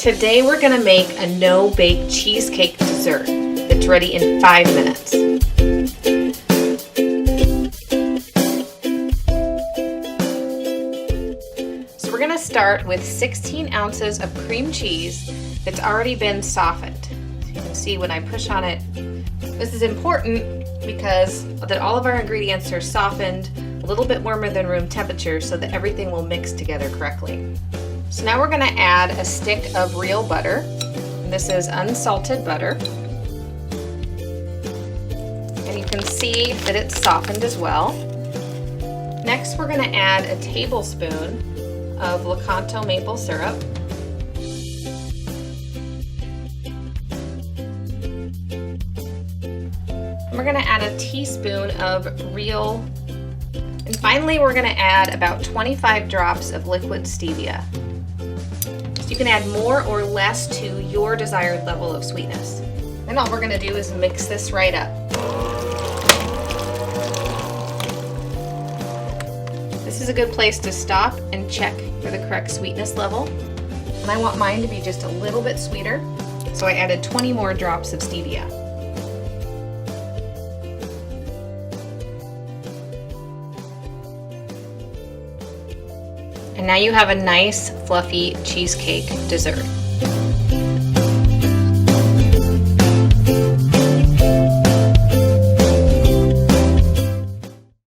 Today we're going to make a no-bake cheesecake dessert that's ready in 5 minutes. So we're going to start with 16 ounces of cream cheese that's already been softened. So you can see when I push on it, this is important because that all of our ingredients are softened a little bit warmer than room temperature so that everything will mix together correctly. So now we're going to add a stick of real butter. This is unsalted butter. And you can see that it's softened as well. Next we're going to add a tablespoon of Lakanto maple syrup. And we're going to add a teaspoon of real. And finally we're going to add about 25 drops of liquid stevia. You can add more or less to your desired level of sweetness. Then all we're going to do is mix this right up. This is a good place to stop and check for the correct sweetness level. And I want mine to be just a little bit sweeter, so I added 20 more drops of stevia. And now you have a nice, fluffy cheesecake dessert.